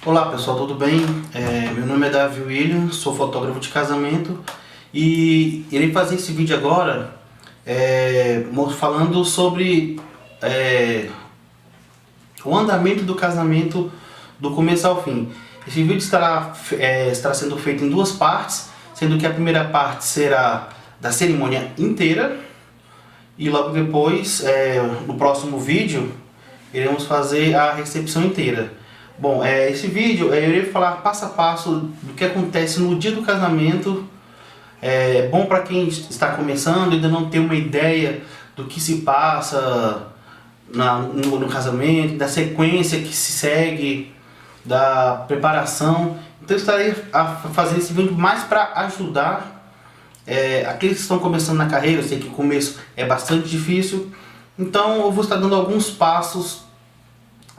Olá pessoal, tudo bem? Meu nome é Davi William, sou fotógrafo de casamento e irei fazer esse vídeo agora falando sobre o andamento do casamento do começo ao fim. Esse vídeo estará sendo feito em duas partes, sendo que a primeira parte será da cerimônia inteira e logo depois, no próximo vídeo, iremos fazer a recepção inteira. Bom, esse vídeo eu irei falar passo a passo do que acontece no dia do casamento. É bom para quem está começando e ainda não tem uma ideia do que se passa no casamento, da sequência que se segue, da preparação. Então eu estarei a fazer esse vídeo mais para ajudar aqueles que estão começando na carreira. Eu sei que o começo é bastante difícil, então eu vou estar dando alguns passos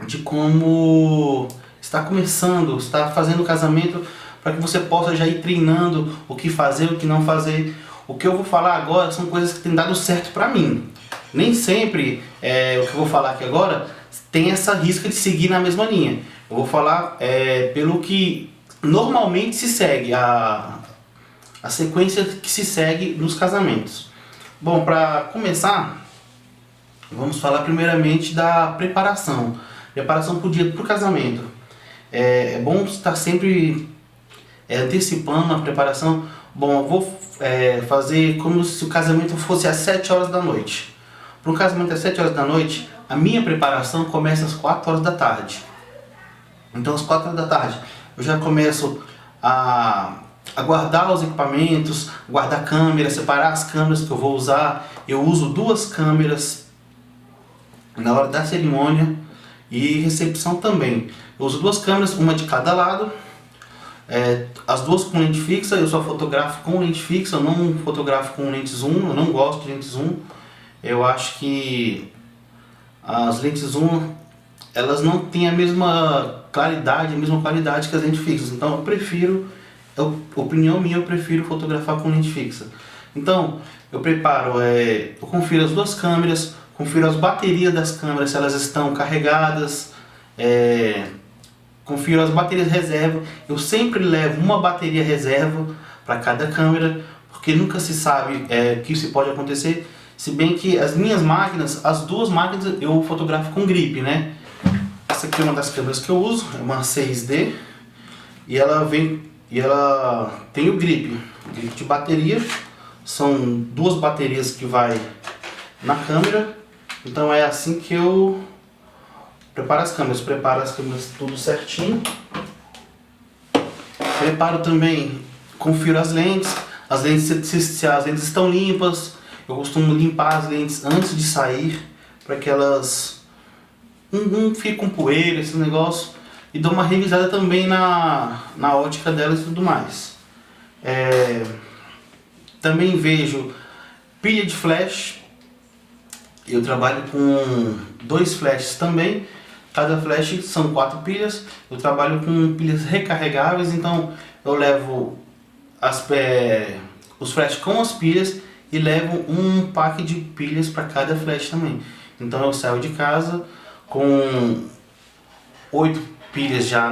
de como está começando, está fazendo o casamento, para que você possa já ir treinando o que fazer, o que não fazer. O que eu vou falar agora são coisas que têm dado certo para mim. Nem sempre o que eu vou falar aqui agora tem essa risca de seguir na mesma linha. Eu vou falar pelo que normalmente se segue, a sequência que se segue nos casamentos. Bom, para começar, vamos falar primeiramente da preparação. Preparação para o casamento. É bom estar sempre antecipando a preparação. Bom, eu vou fazer como se o casamento fosse às 7 horas da noite. Para um casamento às 7 horas da noite, a minha preparação começa às 4 horas da tarde. Então às 4 horas da tarde eu já começo a guardar os equipamentos, guardar câmeras, separar as câmeras que eu vou usar. Eu uso duas câmeras na hora da cerimônia e recepção também. Eu uso duas câmeras, uma de cada lado, as duas com lente fixa. Eu só fotografo com lente fixa, eu não fotografo com lente zoom, eu não gosto de lente zoom. Eu acho que as lentes zoom, elas não têm a mesma claridade, a mesma qualidade que as lentes fixas. Então eu prefiro, opinião minha, eu prefiro fotografar com lente fixa. Então eu preparo, eu confiro as duas câmeras, confiro as baterias das câmeras, se elas estão carregadas, confiro as baterias reserva. Eu sempre levo uma bateria reserva para cada câmera, porque nunca se sabe que isso pode acontecer. Se bem que as minhas máquinas, as duas máquinas eu fotografo com grip, né? Essa aqui é uma das câmeras que eu uso, é uma 6D, e ela tem o grip de bateria. São duas baterias que vai na câmera. Então é assim que eu preparo as câmeras tudo certinho. Preparo também, confiro as lentes se as lentes estão limpas. Eu costumo limpar as lentes antes de sair, para que elas não fiquem com poeira, esse negócio. E dou uma revisada também na ótica delas e tudo mais. Também vejo pilha de flash. Eu trabalho com 2 flashes também. Cada flash são 4 pilhas. Eu trabalho com pilhas recarregáveis, então eu levo os flashes com as pilhas e levo um pack de pilhas para cada flash também. Então eu saio de casa com 8 pilhas já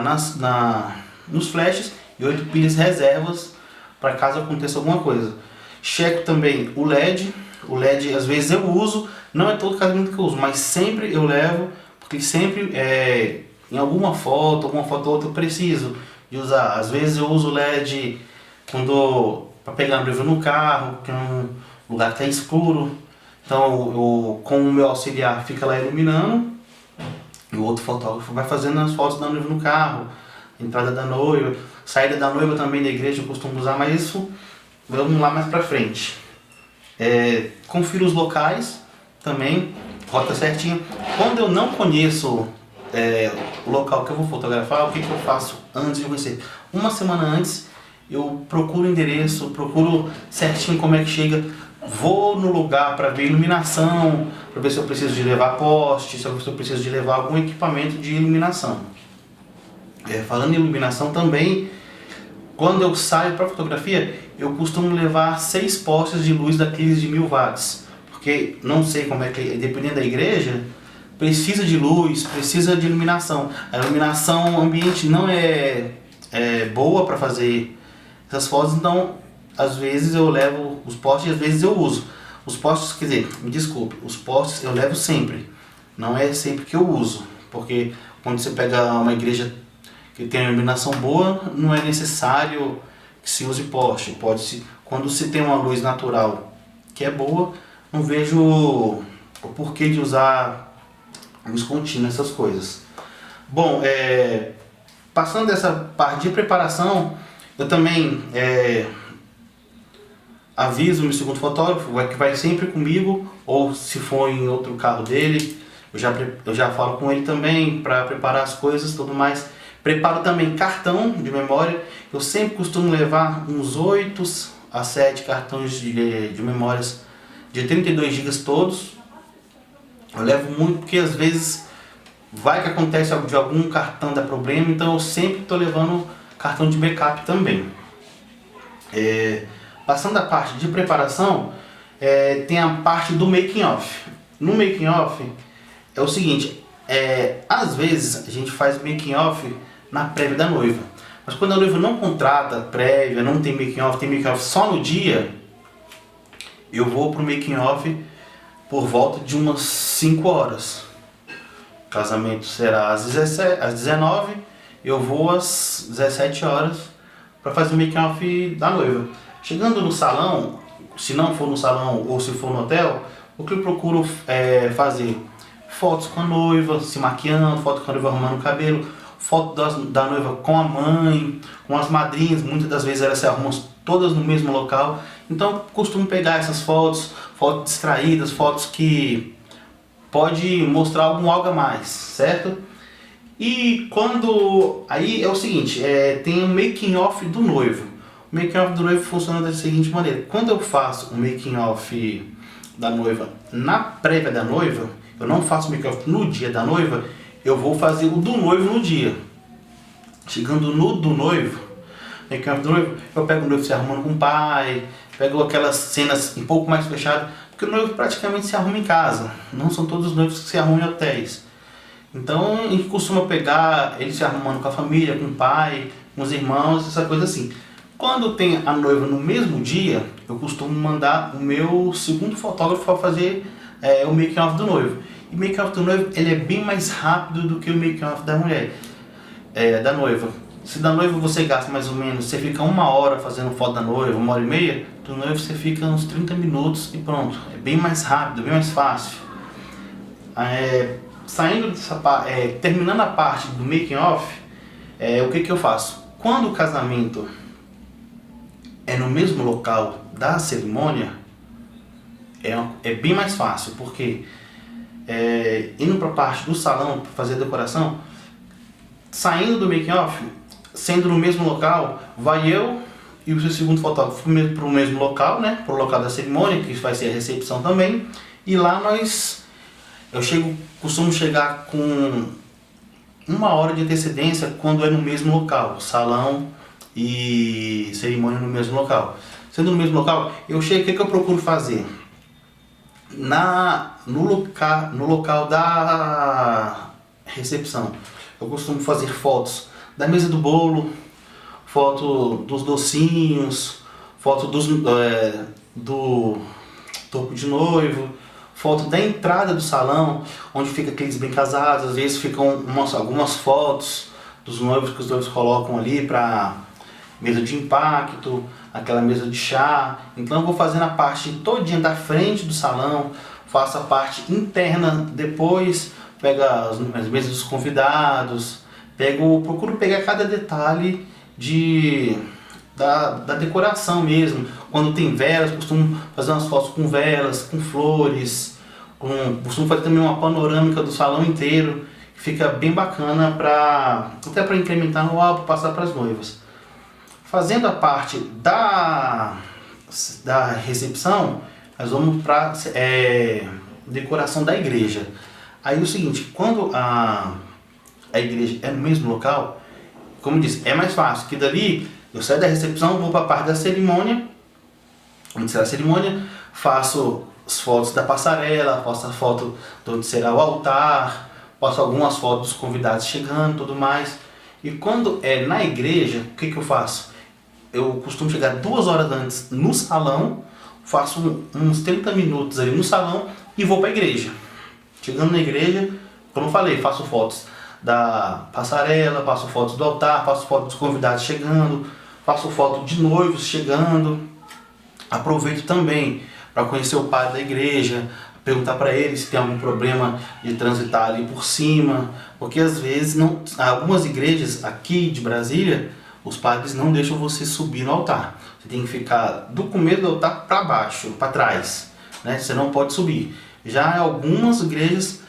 nos flashes e 8 pilhas reservas para caso aconteça alguma coisa. Checo também o LED. O LED às vezes eu uso, não é todo casamento que eu uso, mas sempre eu levo, porque sempre em alguma foto ou outra eu preciso de usar. Às vezes eu uso o LED para pegar noiva no carro, que é um lugar que está escuro. Então com o meu auxiliar fica lá iluminando, e o outro fotógrafo vai fazendo as fotos da noiva no carro, entrada da noiva, saída da noiva também da igreja eu costumo usar, mas isso vamos lá mais pra frente. Confiro os locais também, rota certinho. Quando eu não conheço o local que eu vou fotografar, o que eu faço antes de conhecer? Uma semana antes eu procuro o endereço, procuro certinho como é que chega. Vou no lugar para ver iluminação, para ver se eu preciso de levar poste, se eu preciso de levar algum equipamento de iluminação. Falando em iluminação também, quando eu saio para fotografia, eu costumo levar 6 postes de luz daqueles de 1000 watts. Porque não sei como é que, dependendo da igreja, precisa de luz, precisa de iluminação. A iluminação ambiente não é boa para fazer essas fotos, então às vezes eu levo os postes e às vezes eu uso. Os postes, quer dizer, me desculpe, os postes eu levo sempre, não é sempre que eu uso, porque quando você pega uma igreja que tem uma iluminação boa, não é necessário que se use poste. Quando se tem uma luz natural que é boa, não vejo o porquê de usar luz contínua, essas coisas. Bom, passando dessa parte de preparação, eu também aviso o meu segundo fotógrafo, que vai sempre comigo, ou se for em outro carro dele, eu já falo com ele também para preparar as coisas e tudo mais. Preparo também cartão de memória. Eu sempre costumo levar uns 8 a 7 cartões de memórias de 32 GB todos. Eu levo muito porque às vezes vai que acontece de algum cartão dar problema, então eu sempre estou levando cartão de backup também. Passando a parte de preparação, tem a parte do making off. No making off é o seguinte, às vezes a gente faz making off na prévia da noiva, mas quando a noiva não contrata prévia, não tem making off, tem making off só no dia, eu vou pro making off por volta de umas 5 horas. O casamento será às 19, eu vou às 17 horas para fazer o making off da noiva. Chegando no salão, se não for no salão ou se for no hotel, o que eu procuro fazer? Fotos com a noiva, se maquiando, foto com a noiva arrumando o cabelo, foto da noiva com a mãe, com as madrinhas, muitas das vezes elas se arrumam todas no mesmo local. Então eu costumo pegar essas fotos distraídas, fotos que pode mostrar algo a mais, certo? E aí é o seguinte, tem o making off do noivo. O making off do noivo funciona da seguinte maneira: quando eu faço o making off da noiva na prévia da noiva, eu não faço o making off no dia da noiva, eu vou fazer o do noivo no dia. Chegando no do noivo, making off do noivo, eu pego o noivo se arrumando com o pai, pego aquelas cenas um pouco mais fechadas, porque o noivo praticamente se arruma em casa, não são todos os noivos que se arrumam em hotéis. Então a gente costuma pegar ele se arrumando com a família, com o pai, com os irmãos, essa coisa assim. Quando tem a noiva no mesmo dia, eu costumo mandar o meu segundo fotógrafo para fazer o making off do noivo. E o making off do noivo ele é bem mais rápido do que o making off da mulher, da noiva. Se da noiva você gasta mais ou menos, você fica 1 hora fazendo foto da noiva, 1h30, do noivo você fica uns 30 minutos e pronto. É bem mais rápido, bem mais fácil. Saindo dessa terminando a parte do making off, o que eu faço? Quando o casamento é no mesmo local da cerimônia, é bem mais fácil, porque indo para a parte do salão para fazer a decoração, saindo do making off, sendo no mesmo local, vai eu e o seu segundo fotógrafo para o mesmo local, né, para o local da cerimônia, que vai ser a recepção também, e lá costumo chegar com 1 hora de antecedência quando é no mesmo local, salão e cerimônia no mesmo local. Sendo no mesmo local, eu chego, o que eu procuro fazer? No local da recepção, eu costumo fazer fotos da mesa do bolo, foto dos docinhos, foto do topo de noivo, foto da entrada do salão, onde fica aqueles bem casados. Às vezes ficam algumas fotos dos noivos que os noivos colocam ali para mesa de impacto, aquela mesa de chá. Então eu vou fazendo a parte todinha da frente do salão, faço a parte interna, depois pego as mesas dos convidados, procuro pegar cada detalhe da decoração mesmo. Quando tem velas, costumo fazer umas fotos com velas, com flores, costumo fazer também uma panorâmica do salão inteiro, que fica bem bacana até para incrementar no álbum, passar para as noivas. Fazendo a parte da recepção, nós vamos para decoração da igreja. Aí é o seguinte, quando a igreja é no mesmo local, como eu disse, é mais fácil, que dali eu saio da recepção, vou para a parte da cerimônia, onde será a cerimônia, faço as fotos da passarela, posto a foto de onde será o altar, posto algumas fotos dos convidados chegando, tudo mais. E quando é na igreja, o que eu faço? Eu costumo chegar 2 horas antes no salão, faço uns 30 minutos ali no salão e vou para a igreja. Chegando na igreja, como eu falei, faço fotos da passarela, faço fotos do altar, faço fotos dos convidados chegando, faço foto de noivos chegando. Aproveito também para conhecer o padre da igreja, perguntar para ele se tem algum problema de transitar ali por cima, porque às vezes algumas igrejas aqui de Brasília, os padres não deixam você subir no altar. Você tem que ficar do começo do altar para baixo, para trás, né? Você não pode subir. Já em algumas igrejas,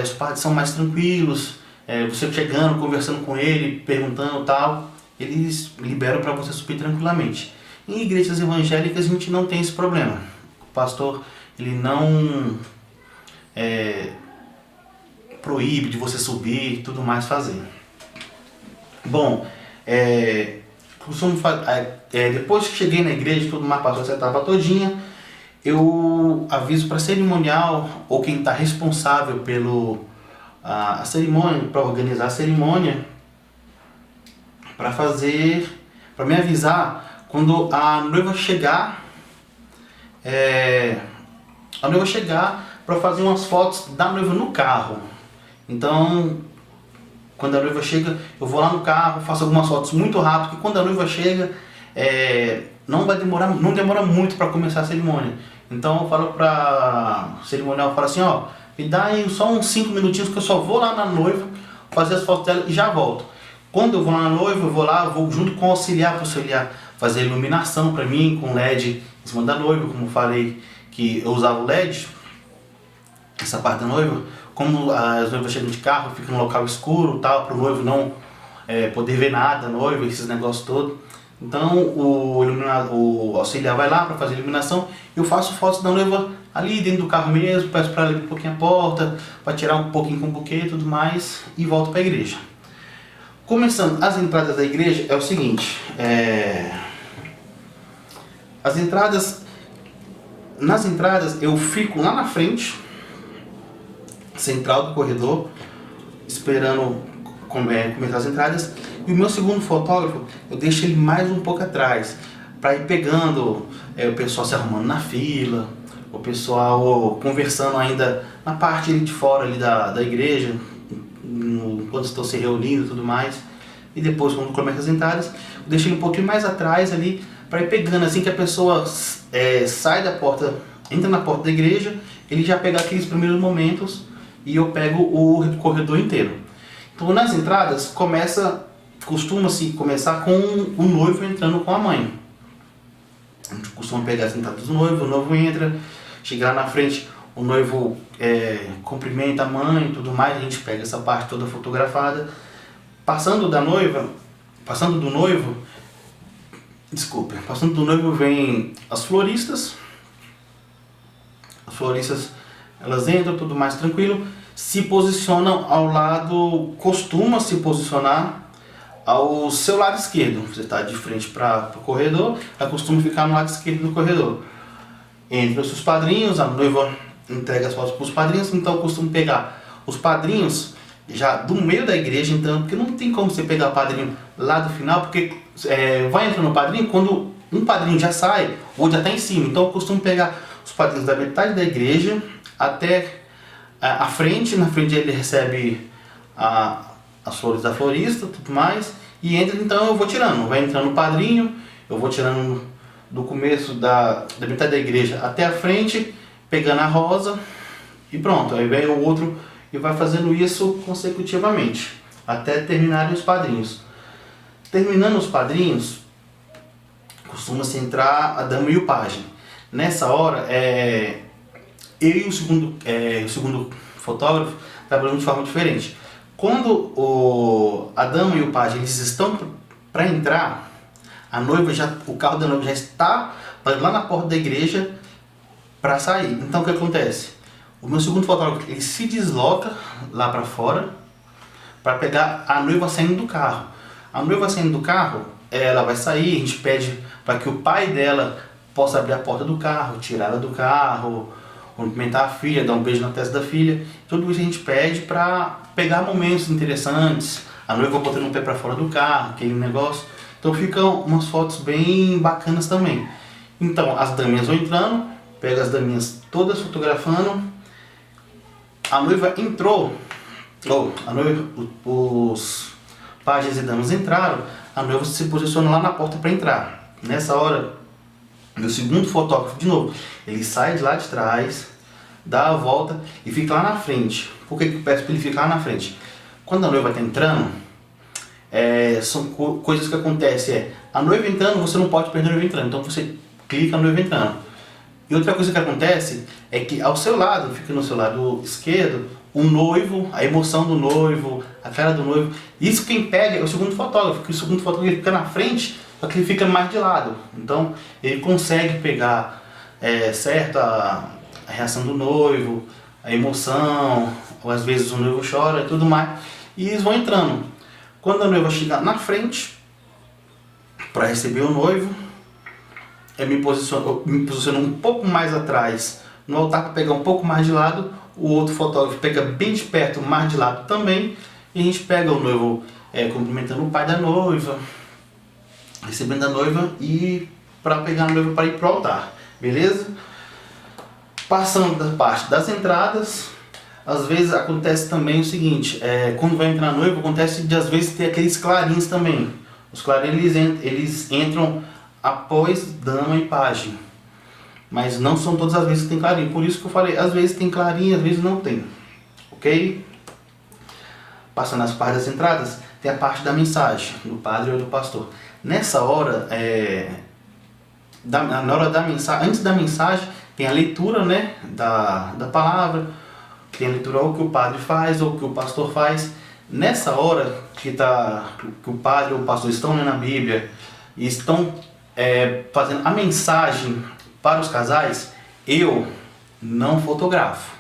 os padres são mais tranquilos, você chegando, conversando com ele, perguntando tal, eles liberam para você subir tranquilamente. Em igrejas evangélicas a gente não tem esse problema. O pastor, ele não proíbe de você subir e tudo mais fazer. Bom, depois que cheguei na igreja, tudo mais passou essa etapa todinha, eu aviso para cerimonial ou quem está responsável pelo a cerimônia, para organizar a cerimônia, para me avisar quando a noiva chegar, para fazer umas fotos da noiva no carro. Então, quando a noiva chega, eu vou lá no carro, faço algumas fotos muito rápido, porque quando a noiva chega, não demora muito para começar a cerimônia. Então eu falo para o cerimonial, assim, me dá aí só uns 5 minutinhos que eu só vou lá na noiva, fazer as fotos dela e já volto. Quando eu vou lá na noiva, eu vou junto com o auxiliar, para o auxiliar fazer a iluminação para mim, com LED em cima da noiva, como eu falei que eu usava o LED, essa parte da noiva. Como as noivas chegam de carro, fica num local escuro, tal, para o noivo não poder ver nada, a noiva, esses negócios todos. Então o auxiliar vai lá para fazer a iluminação, eu faço fotos da noiva ali dentro do carro mesmo, peço para ela abrir um pouquinho a porta, para tirar um pouquinho com o buquê e tudo mais, e volto para a igreja. Começando as entradas da igreja, é o seguinte, nas entradas eu fico lá na frente, central do corredor, esperando começar as entradas, e o meu segundo fotógrafo, eu deixo ele mais um pouco atrás, para ir pegando o pessoal se arrumando na fila, o pessoal conversando ainda na parte ali de fora ali da igreja, quando estão se reunindo e tudo mais. E depois, quando começa as entradas, eu deixo ele um pouquinho mais atrás ali, para ir pegando, assim que a pessoa sai da porta, entra na porta da igreja, ele já pega aqueles primeiros momentos e eu pego o corredor inteiro. Então nas entradas costuma-se começar com o noivo entrando com a mãe. A gente costuma pegar as entradas do noivo, o noivo entra, chega lá na frente, o noivo cumprimenta a mãe e tudo mais, a gente pega essa parte toda fotografada. Passando do noivo vem as floristas. As floristas, elas entram, tudo mais tranquilo, se posicionam ao lado, costuma se posicionar ao seu lado esquerdo. Você está de frente para o corredor, ela costuma ficar no lado esquerdo do corredor. Entre os seus padrinhos, a noiva entrega as fotos para os padrinhos, então eu costumo pegar os padrinhos já do meio da igreja, então, porque não tem como você pegar o padrinho lá do final, porque vai entrando o padrinho, quando um padrinho já sai, o outro já está em cima. Então eu costumo pegar os padrinhos da metade da igreja até a frente. Na frente ele recebe as flores da florista, tudo mais, e entra. Então eu vou tirando, vai entrando o padrinho, eu vou tirando do começo da metade da igreja até a frente, pegando a rosa e pronto. Aí vem o outro e vai fazendo isso consecutivamente até terminarem os padrinhos. Terminando os padrinhos, costuma-se entrar a dama e o pajem. Nessa hora, eu e o segundo fotógrafo trabalhamos de forma diferente. Quando a dama e o pajem eles estão para entrar, o carro da noiva já está lá na porta da igreja para sair. Então o que acontece? O meu segundo fotógrafo ele se desloca lá para fora para pegar a noiva saindo do carro. A noiva saindo do carro, ela vai sair, a gente pede para que o pai dela possa abrir a porta do carro, tirar ela do carro, cumprimentar a filha, dar um beijo na testa da filha. Tudo isso a gente pede para pegar momentos interessantes, a noiva botando o pé para fora do carro, aquele negócio. Então ficam umas fotos bem bacanas também. Então as daminhas vão entrando, pega as daminhas todas fotografando. A noiva entrou, ou a noiva, os pajés e damas entraram, a noiva se posiciona lá na porta para entrar. Nessa hora, meu segundo fotógrafo, de novo, ele sai de lá de trás, dá a volta e fica lá na frente. Por que eu peço para ele ficar lá na frente? Quando a noiva está entrando, são coisas que acontecem. A noiva entrando, você não pode perder a noiva entrando, então você clica na noiva entrando. E outra coisa que acontece é que ao seu lado, fica no seu lado esquerdo, o noivo, a emoção do noivo, a cara do noivo. Isso quem pega é o segundo fotógrafo, porque o segundo fotógrafo ele fica na frente, só que ele fica mais de lado. Então ele consegue pegar certo a reação do noivo, a emoção, ou às vezes o noivo chora e tudo mais. E eles vão entrando. Quando a noiva chegar na frente para receber o noivo, eu me posiciono um pouco mais atrás no altar para pegar um pouco mais de lado. O outro fotógrafo pega bem de perto, mais de lado também. E a gente pega o noivo cumprimentando o pai da noiva, recebendo a noiva e para pegar a noiva para ir para o altar, beleza? Passando da parte das entradas, às vezes acontece também o seguinte, quando vai entrar a noiva, acontece de às vezes ter aqueles clarins também. Os clarins eles entram após dama e pajem, mas não são todas as vezes que tem clarim, por isso que eu falei, às vezes tem clarim, às vezes não tem, ok? Passando as partes das entradas, tem a parte da mensagem, do padre ou do pastor. Nessa hora, na hora da mensagem, antes da mensagem, tem a leitura, né, da palavra, tem a leitura ou que o padre faz ou que o pastor faz. Nessa hora que o padre ou o pastor estão lendo a Bíblia e estão fazendo a mensagem para os casais, eu não fotografo.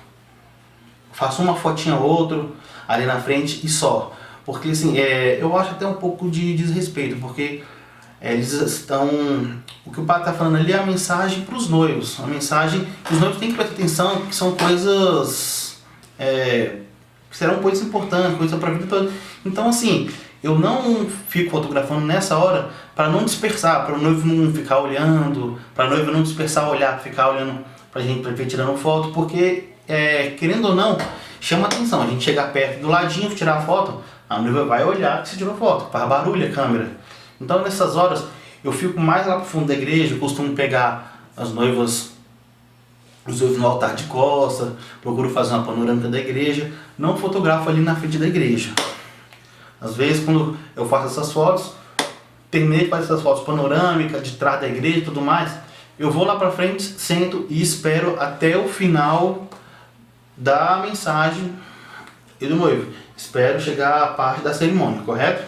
Faço uma fotinha ou outra ali na frente e só. Porque assim, eu acho até um pouco de desrespeito, porque eles estão... O que o padre está falando ali é a mensagem para os noivos. A mensagem que os noivos têm que prestar atenção, que são coisas... que serão coisas importantes, coisas para a vida toda. Então assim, eu não fico fotografando nessa hora para não dispersar, para o noivo não ficar olhando, para a noiva não dispersar, olhar, ficar olhando para a gente, para ver tirando foto, porque, querendo ou não, chama atenção. A gente chegar perto do ladinho, tirar a foto, a noiva vai olhar que se tirou foto, faz barulho a câmera. Então nessas horas eu fico mais lá pro fundo da igreja, eu costumo pegar os noivos no altar de costa, procuro fazer uma panorâmica da igreja, não fotografo ali na frente da igreja. Às vezes quando eu faço essas fotos, terminei de fazer essas fotos panorâmicas, de trás da igreja e tudo mais, eu vou lá pra frente, sento e espero até o final da mensagem e do noivo. Espero chegar a parte da cerimônia, correto?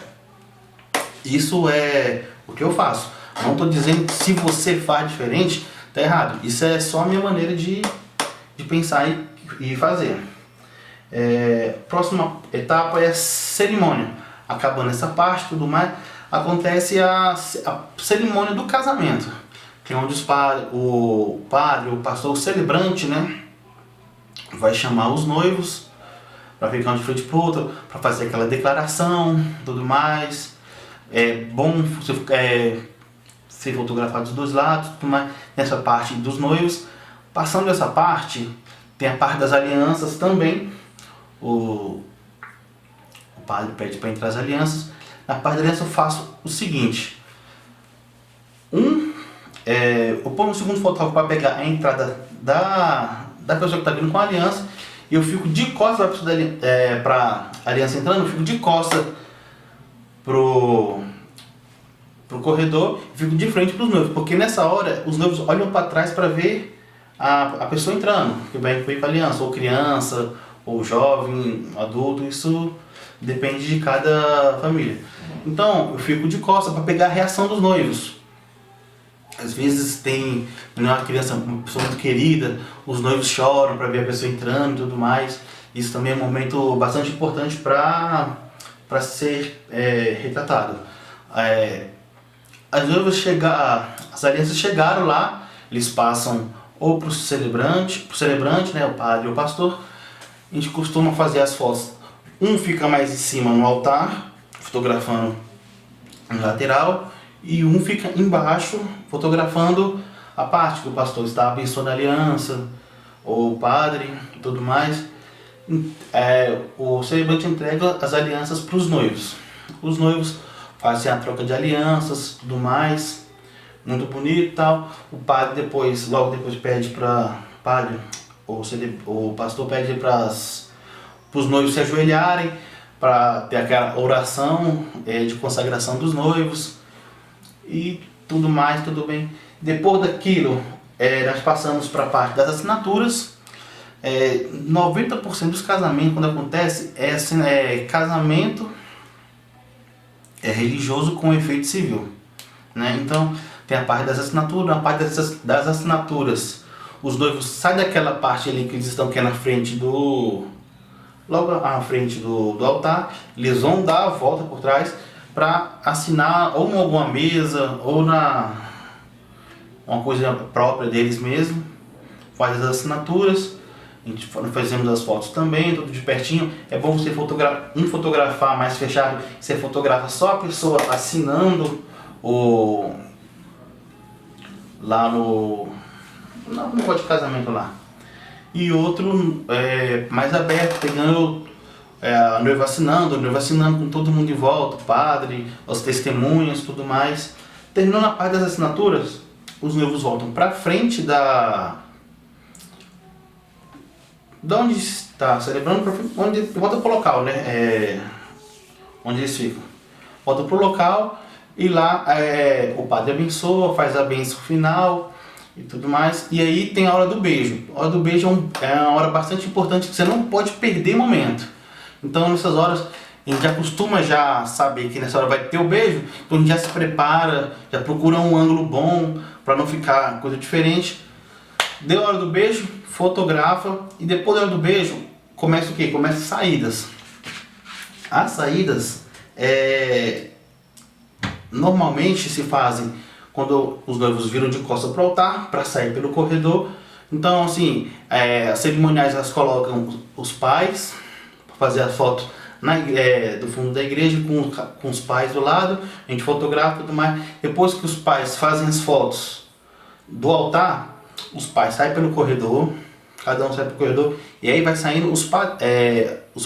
Isso é o que eu faço. Não estou dizendo que se você faz diferente, tá errado. Isso é só a minha maneira de pensar e fazer. Próxima etapa é a cerimônia. Acabando essa parte, tudo mais, acontece a cerimônia do casamento, que é onde o padre, o pastor, o celebrante, né, vai chamar os noivos para ficar um de frente pro outro, para fazer aquela declaração, tudo mais. É bom ser fotografado dos dois lados, tudo mais, nessa parte dos noivos. Passando essa parte, tem a parte das alianças também. O padre pede para entrar as alianças. Na parte da aliança eu faço o seguinte: eu ponho o segundo fotógrafo para pegar a entrada da pessoa que está vindo com a aliança, e eu fico de costas para a aliança entrando, eu fico de costas pro corredor, e fico de frente para os noivos, porque nessa hora os noivos olham para trás para ver a pessoa entrando, que vai com a aliança, ou criança, ou jovem, adulto, isso depende de cada família. Então eu fico de costas para pegar a reação dos noivos. Às vezes tem uma criança, uma pessoa muito querida, os noivos choram para ver a pessoa entrando e tudo mais. Isso também é um momento bastante importante para ser retratado. As alianças chegaram lá, eles passam ou para o celebrante, né, o padre ou o pastor. A gente costuma fazer as fotos. Um fica mais em cima no altar, fotografando no lateral, e um fica embaixo, fotografando a parte que o pastor está abençoando a aliança, ou o padre e tudo mais. O celebrante entrega as alianças para os noivos. Os noivos fazem a troca de alianças, tudo mais, muito bonito e tal. O padre logo depois pede para o pastor pede para os noivos se ajoelharem para ter aquela oração de consagração dos noivos e tudo mais, tudo bem. Depois daquilo, nós passamos para a parte das assinaturas. 90% dos casamentos, quando acontece, casamento religioso com efeito civil, né? Então tem a parte das assinaturas. A parte das assinaturas, os noivos saem daquela parte ali que eles estão, que é na frente logo à frente do altar. Eles vão dar a volta por trás para assinar ou em alguma mesa ou uma coisa própria deles mesmo. Faz as assinaturas. A gente fazemos as fotos também, tudo de pertinho. É bom você fotografar mais fechado. Você fotografa só a pessoa assinando lá no negócio de casamento lá. E outro mais aberto, pegando a noiva assinando, com todo mundo em volta, o padre, as testemunhas, tudo mais. Terminando a parte das assinaturas, os noivos voltam para frente da onde está celebrando, volta pro local, né? Onde eles ficam. Volta pro local e lá o padre abençoa, faz a bênção final e tudo mais. E aí tem a hora do beijo. A hora do beijo é uma hora bastante importante, que você não pode perder momento. Então nessas horas a gente já costuma saber que nessa hora vai ter o beijo, então a gente já se prepara, já procura um ângulo bom para não ficar coisa diferente. Deu a hora do beijo, fotografa, e depois da hora do beijo começa o quê? Começa as saídas. As saídas normalmente se fazem quando os noivos viram de costas para o altar para sair pelo corredor. Então assim, as cerimoniais elas colocam os pais para fazer as fotos do fundo da igreja com os pais do lado. A gente fotografa e tudo mais. Depois que os pais fazem as fotos do altar, os pais saem pelo corredor, cada um sai pelo corredor, e aí vai saindo os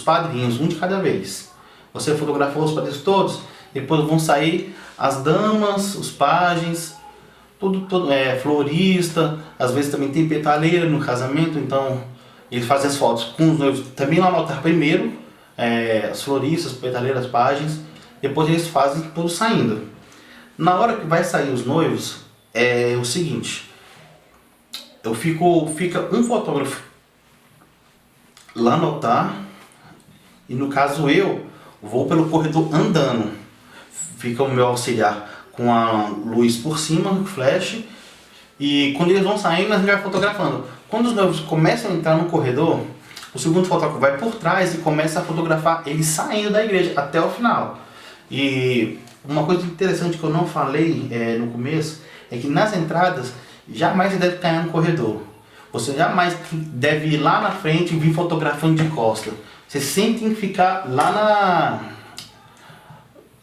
padrinhos, um de cada vez. Você fotografou os padrinhos todos, depois vão sair as damas, os pajens, tudo florista, às vezes também tem petaleira no casamento, então eles fazem as fotos com os noivos também lá no altar primeiro, as floristas, petaleiras, pajens, depois eles fazem tudo saindo. Na hora que vai sair os noivos, é o seguinte: fica um fotógrafo lá no altar, e no caso eu vou pelo corredor andando. Fica o meu auxiliar com a luz por cima, flash, e quando eles vão saindo a gente vai fotografando. Quando os noivos começam a entrar no corredor, o segundo fotógrafo vai por trás e começa a fotografar eles saindo da igreja até o final. E uma coisa interessante que eu não falei no começo é que nas entradas jamais você deve cair no corredor. Você jamais deve ir lá na frente e vir fotografando de costa. Você sempre tem que ficar lá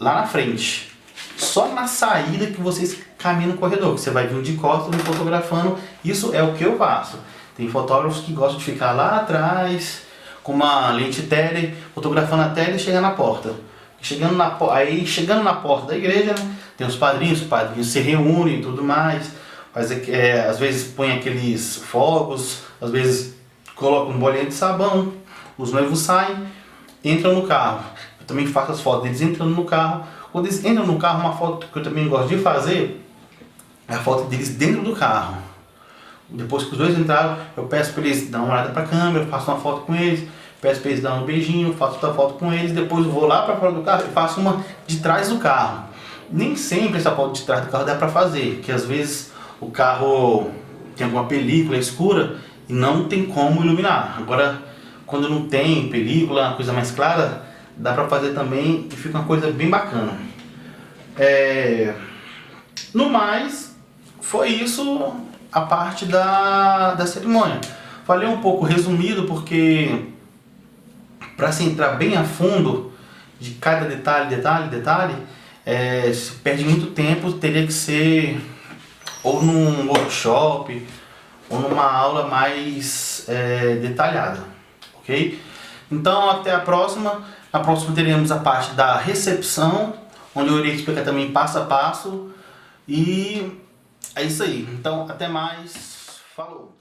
na frente. Só na saída que vocês caminham no corredor, que você vai vir de costas e fotografando. Isso é o que eu faço. Tem fotógrafos que gostam de ficar lá atrás com uma lente tele, fotografando a tela e chegar na porta. Chegando na porta da igreja, né, tem os padrinhos se reúnem e tudo mais. Às vezes põe aqueles fogos, às vezes coloca um bolinho de sabão, os noivos saem, entram no carro. Eu também faço as fotos deles entrando no carro. Quando eles entram no carro, uma foto que eu também gosto de fazer é a foto deles dentro do carro. Depois que os dois entraram, eu peço para eles darem uma olhada para a câmera, faço uma foto com eles, peço para eles darem um beijinho, faço outra foto com eles, depois eu vou lá para fora do carro e faço uma de trás do carro. Nem sempre essa foto de trás do carro dá para fazer, porque às vezes o carro tem alguma película escura e não tem como iluminar. Agora, quando não tem película, uma coisa mais clara, dá para fazer também e fica uma coisa bem bacana. No mais, foi isso a parte da cerimônia. Falei um pouco resumido porque para se entrar bem a fundo de cada detalhe, se perde muito tempo, teria que ser ou num workshop ou numa aula mais detalhada, ok? Então até a próxima. Na próxima teremos a parte da recepção, onde eu irei explicar também passo a passo. E é isso aí. Então até mais. Falou!